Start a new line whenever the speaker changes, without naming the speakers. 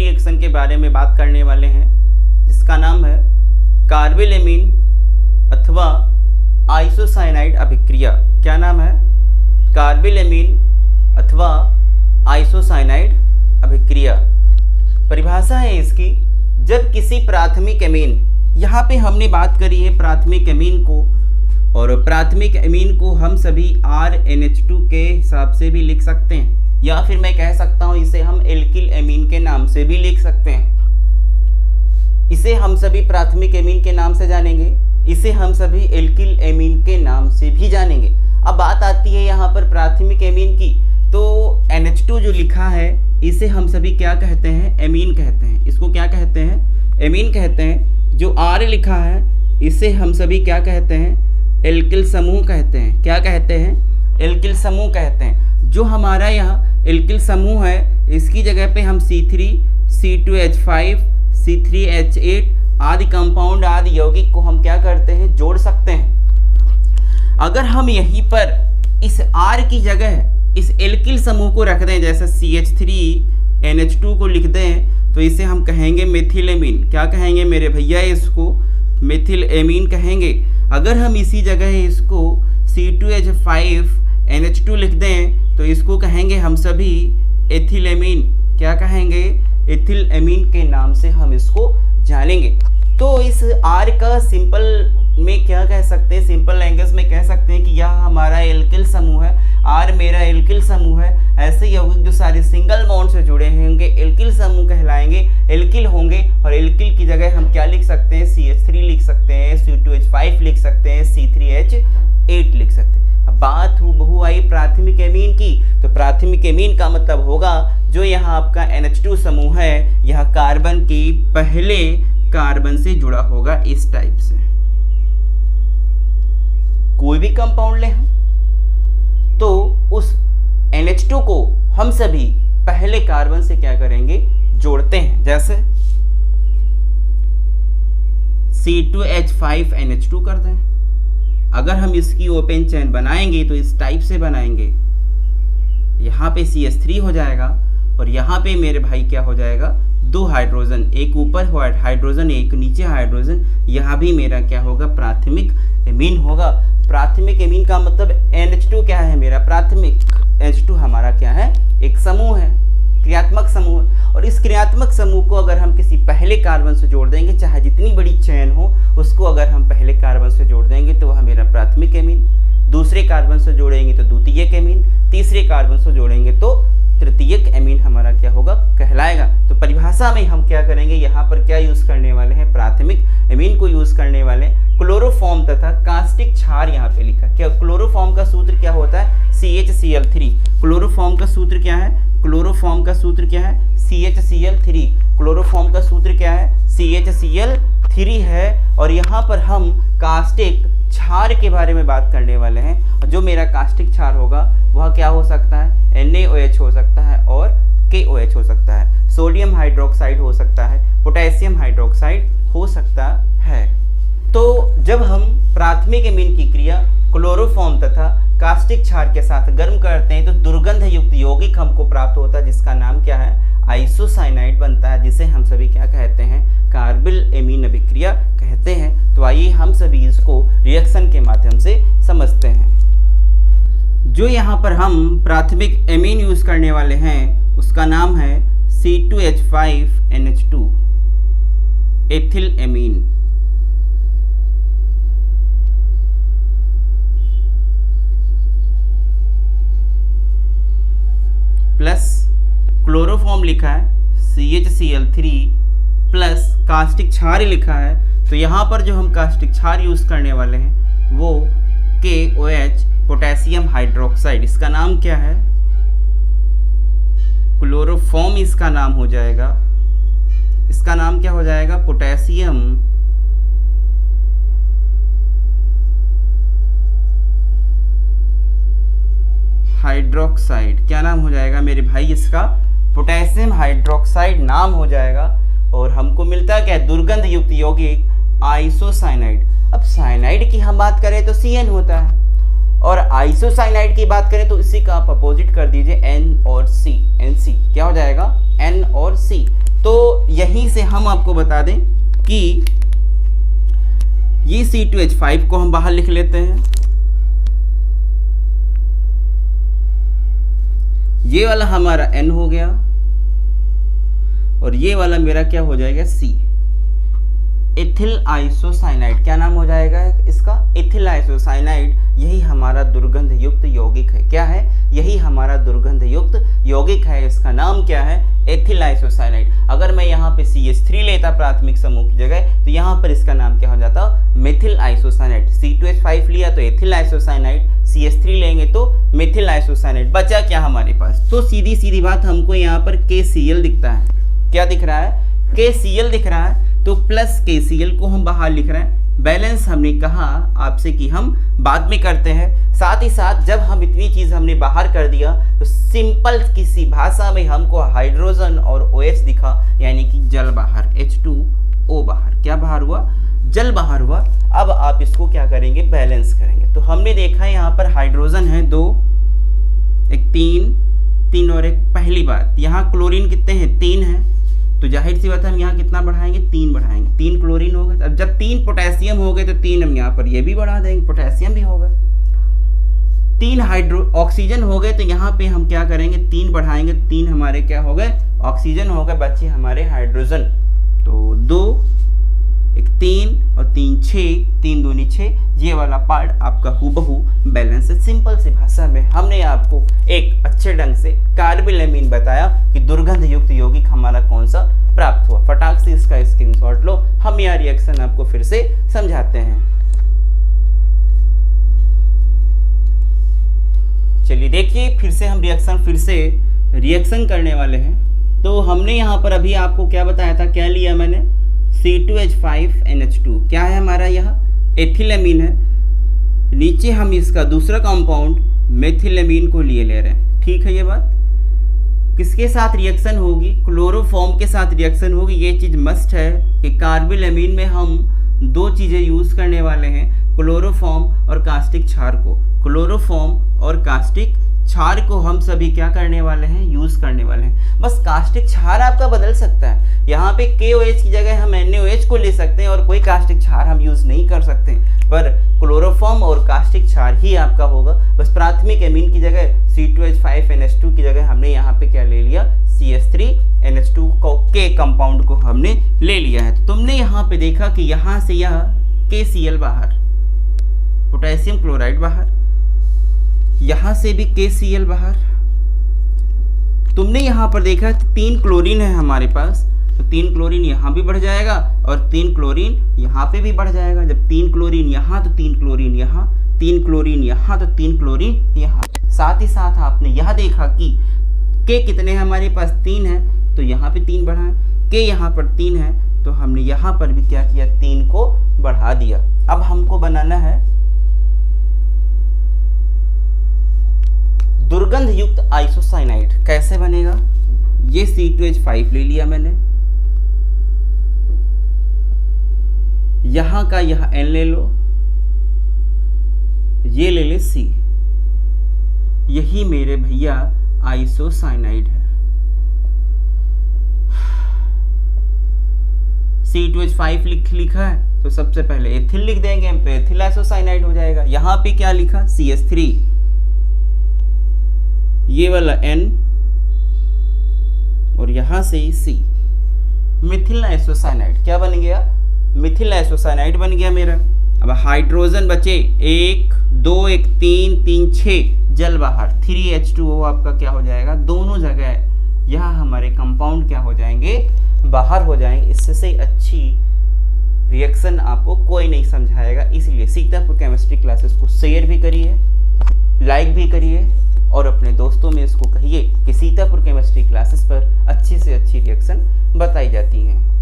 Reaction के बारे में बात करने वाले हैं जिसका नाम है कार्बिलेमीन अथवा आइसोसाइनाइड अभिक्रिया। क्या नाम है? कार्बिलेमीन अथवा आइसोसाइनाइड अभिक्रिया। परिभाषा है इसकी, जब किसी प्राथमिक एमीन, यहाँ पे हमने बात करी है प्राथमिक एमीन को, और प्राथमिक एमीन को हम सभी RNH2 के हिसाब से भी लिख सकते हैं, या फिर मैं कह सकता हूँ इसे हम एल्किल एमीन के नाम से भी लिख सकते हैं। इसे हम सभी प्राथमिक एमीन के नाम से जानेंगे, इसे हम सभी एल्किल एमीन के नाम से भी जानेंगे। अब बात आती है यहाँ पर प्राथमिक एमीन की, तो NH2 जो लिखा है इसे हम सभी क्या कहते हैं? एमीन कहते हैं। इसको क्या कहते हैं? एमीन कहते हैं। जो R लिखा है इसे हम सभी क्या कहते हैं? एल्किल समूह कहते हैं। क्या कहते हैं? एल्किल समूह कहते हैं। जो हमारा यहाँ एल्किल समूह है इसकी जगह पे हम C3, C2H5, C3H8 आदि कंपाउंड आदि यौगिक को हम क्या करते हैं? जोड़ सकते हैं। अगर हम यहीं पर इस R की जगह इस एल्किल समूह को रख दें, जैसे CH3NH2 को लिख दें, तो इसे हम कहेंगे मेथिलेमीन। क्या कहेंगे मेरे भैया? इसको मेथिल एमीन कहेंगे। अगर हम इसी जगह इसको C2H5NH2 लिख दें तो इसको कहेंगे हम सभी एथिलेमीन। क्या कहेंगे? एथिल एमीन के नाम से हम इसको जानेंगे। तो इस R का सिंपल में क्या कह सकते हैं? सिंपल लैंग्वेज में कह सकते हैं कि यह हमारा एल्किल समूह है, R मेरा एल्किल समूह है। ऐसे यौगिक जो सारे सिंगल बॉन्ड से जुड़े होंगे एल्किल समूह कहलाएंगे, एल्किल होंगे। और एल्किल की जगह हम क्या लिख सकते हैं? CH3 लिख सकते हैं, C2H5 लिख सकते हैं, C3H8 लिख सकते हैं। अब बात बहु आई प्राथमिक एमीन की, तो प्राथमिक एमीन का मतलब होगा जो यहाँ आपका NH2 समूह है, यह कार्बन के पहले कार्बन से जुड़ा होगा इस टाइप से। कोई भी कंपाउंड ले हम, तो उस NH2 को हम सभी पहले कार्बन से क्या करेंगे? जोड़ते हैं। जैसे C2H5NH2 कर दें। अगर हम इसकी ओपन चेन बनाएंगे तो इस टाइप से बनाएंगे, यहाँ पे CH3 हो जाएगा और यहाँ पे मेरे भाई क्या हो जाएगा? 2 हाइड्रोजन, एक ऊपर हाइड्रोजन एक नीचे हाइड्रोजन। यहाँ भी मेरा क्या होगा? प्राथमिक एमीन होगा। प्राथमिक एमीन का मतलब NH2 क्या है? मेरा प्राथमिक। H2 हमारा क्या है? एक समूह है, क्रियात्मक समूह। और इस क्रियात्मक समूह को अगर हम किसी पहले कार्बन से जोड़ देंगे, चाहे जितनी बड़ी चेन हो, उसको अगर हम पहले कार्बन से जोड़ देंगे तो वह मेरा प्राथमिक एमीन। दूसरे कार्बन से जोड़ेंगे तो द्वितीयक एमीन, तीसरे कार्बन से जोड़ेंगे तो तृतीयक एमीन हमारा क्या होगा? कहलाएगा। तो परिभाषा में हम क्या करेंगे? यहाँ पर क्या यूज करने वाले हैं? प्राथमिक एमीन को यूज करने वाले। क्लोरोफॉर्म तथा कास्टिक क्षार यहाँ पे लिखा। क्या क्लोरोफॉर्म का सूत्र क्या होता है? CHCl3। क्लोरोफॉर्म का सूत्र क्या है? क्लोरोफॉर्म का सूत्र क्या है? CHCl3। क्लोरोफॉर्म का सूत्र क्या है? CHCl3 है। और यहाँ पर हम कास्टिक क्षार के बारे में बात करने वाले हैं। और जो मेरा कास्टिक क्षार होगा वह क्या हो सकता है? NaOH हो सकता है और KOH हो सकता है, सोडियम हाइड्रोक्साइड हो सकता है, पोटेशियम हाइड्रोक्साइड हो सकता है। तो जब हम प्राथमिक एमीन की क्रिया क्लोरोफॉर्म तथा कास्टिक क्षार के साथ गर्म करते हैं तो दुर्गंध युक्त यौगिक हमको प्राप्त होता है, जिसका नाम क्या है? आइसोसाइनाइड बनता है, जिसे हम सभी क्या कहते हैं? कार्बिल एमीन अभिक्रिया कहते हैं। तो आइए हम सभी इसको रिएक्शन के माध्यम से समझते हैं। जो यहाँ पर हम प्राथमिक एमीन यूज करने वाले हैं उसका नाम है C2H5NH2 ethyl amine. Plus chloroform लिखा है CHCl3 प्लस कास्टिक क्षार लिखा है। तो यहाँ पर जो हम कास्टिक क्षार यूज करने वाले हैं वो KOH पोटेशियम हाइड्रोक्साइड, इसका नाम क्या है? क्लोरोफॉर्म इसका नाम हो जाएगा। इसका नाम क्या हो जाएगा? Potassium hydroxide. क्या नाम हो जाएगा मेरे भाई? इसका पोटेशियम हाइड्रोक्साइड नाम हो जाएगा। और हमको मिलता है क्या? दुर्गंध युक्त यौगिक आइसोसाइनाइड। अब साइनाइड की हम बात करें तो CN होता है, और आइसोसाइनाइड की बात करें तो इसी का आप अपोजिट कर दीजिए N और C, NC। क्या हो जाएगा? N और C। तो यहीं से हम आपको बता दें कि ये C2H5 को हम बाहर लिख लेते हैं, ये वाला हमारा N हो गया और ये वाला मेरा क्या हो जाएगा C, एथिल आइसोसाइनाइड। क्या नाम हो जाएगा इसका? Ethyl isocyanide. यही हमारा दुर्गंध युक्त यौगिक है। क्या है? यही हमारा दुर्गंध युक्त यौगिक है। इसका नाम क्या है? Ethyl isocyanide. अगर मैं यहाँ पे CH3 लेता प्राथमिक समूह की जगह तो यहाँ पर इसका नाम क्या हो जाता? Methyl isocyanide. C2H5 लिया तो एथिल आइसोसाइनाइड, CH3 लेंगे तो मेथिल आइसोसाइनाइड। बचा क्या हमारे पास? तो सीधी सीधी बात, हमको यहाँ पर KCl दिखता है। क्या दिख रहा है? KCl दिख रहा है, तो प्लस KCl को हम बाहर लिख रहे हैं। बैलेंस हमने कहा आपसे कि हम बाद में करते हैं। साथ ही साथ जब हम इतनी चीज़ हमने बाहर कर दिया तो सिंपल किसी भाषा में हमको हाइड्रोजन और OH दिखा, यानी कि जल बाहर, H2O बाहर। क्या बाहर हुआ? जल बाहर हुआ। अब आप इसको क्या करेंगे? बैलेंस करेंगे। तो हमने देखा यहाँ पर हाइड्रोजन है 2, एक 3 और एक। पहली बात, यहाँ क्लोरीन कितने हैं? 3 हैं, तो जाहिर सी बात है हम यहाँ कितना बढ़ाएंगे? 3 बढ़ाएंगे। 3 क्लोरीन हो गए। अब जब 3 पोटेशियम हो गए तो 3 हम यहाँ पर ये भी बढ़ा देंगे, पोटेशियम भी होगा। 3 ऑक्सीजन हो गए तो यहाँ पे हम क्या करेंगे? 3 बढ़ाएंगे, 3 हमारे क्या हो गए? ऑक्सीजन हो गए, बचे हमारे हाइड्रोजन। तो 2, एक 3 और 3 6, 3 दूनी 6। ये वाला पार्ट आपका हूबहू बैलेंस है। सिंपल सी भाषा में हमने आपको एक अच्छे ढंग से कार्बिलएमीन बताया कि दुर्गंध युक्त यौगिक हमारा कौन सा प्राप्त हुआ। फटाक से इसका स्क्रीनशॉट लो। हम यह रिएक्शन आपको फिर से समझाते हैं। चलिए देखिए, फिर से हम रिएक्शन करने वाले हैं। तो हमने यहाँ पर अभी आपको क्या बताया था? क्या लिया मैंने? C2H5NH2। क्या है हमारा? यह एथिलएमीन है। नीचे हम इसका दूसरा कंपाउंड मेथिलएमीन को ले रहे हैं। ठीक है, ये बात किसके साथ रिएक्शन होगी? क्लोरोफॉर्म के साथ रिएक्शन होगी। ये चीज़ मस्ट है कि कार्बिलएमीन में हम 2 चीज़ें यूज़ करने वाले हैं, क्लोरोफॉर्म और कास्टिक क्षार को। क्लोरोफॉर्म और कास्टिक क्षार को हम सभी क्या करने वाले हैं? यूज़ करने वाले हैं। बस कास्टिक क्षार आपका बदल सकता है। यहाँ पे KOH की जगह हम NaOH को ले सकते हैं और कोई कास्टिक क्षार हम यूज़ नहीं कर सकते, पर क्लोरोफॉर्म और कास्टिक क्षार ही आपका होगा। बस प्राथमिक एमीन की जगह C2H5NH2 की जगह हमने यहाँ पे क्या ले लिया? CH3NH2 के कंपाउंड को हमने ले लिया है। तो तुमने यहाँ पे देखा कि यहाँ से यह KCl बाहर, पोटेशियम क्लोराइड बाहर, यहाँ से भी KCl बाहर। तुमने यहाँ पर देखा 3 क्लोरीन है हमारे पास, तो 3 क्लोरीन यहाँ भी बढ़ जाएगा और 3 क्लोरीन यहाँ पे भी बढ़ जाएगा। जब 3 क्लोरीन यहाँ तो 3 क्लोरीन यहाँ, 3 क्लोरीन यहाँ तो 3 क्लोरीन यहाँ। साथ ही साथ आपने यह देखा कि K कितने हैं हमारे पास? 3 है, तो यहाँ पे 3 बढ़ाएं। K यहाँ पर 3 है, तो हमने यहाँ पर भी क्या किया? 3 को बढ़ा दिया। अब हमको बनाना है दुर्गंध युक्त आइसोसाइनाइड। कैसे बनेगा? ये C2H5 ले लिया मैंने, यहां का यह N ले लो, ये ले ले C। यही मेरे भैया आइसोसाइनाइड है। C2H5 लिखा है तो सबसे पहले एथिल लिख देंगे हम, तो एथिल आइसोसाइनाइड हो जाएगा। यहां पे क्या लिखा? CH3, ये वाला N और यहां से C, मिथिल आइसोसाइनाइड। क्या बन गया? मिथिल आइसोसाइनाइड बन गया मेरा। अब हाइड्रोजन बचे 1 2 1 3 3 6, जल बाहर, 3H2O आपका क्या हो जाएगा? दोनों जगह यह हमारे कंपाउंड क्या हो जाएंगे? बाहर हो जाएंगे। इससे से अच्छी रिएक्शन आपको कोई नहीं समझाएगा। इसलिए सीतापुर केमिस्ट्री क्लासेस को शेयर भी करिए, लाइक भी करिए और अपने दोस्तों में इसको कहिए कि सीतापुर केमिस्ट्री क्लासेस पर अच्छी से अच्छी रिएक्शन बताई जाती हैं।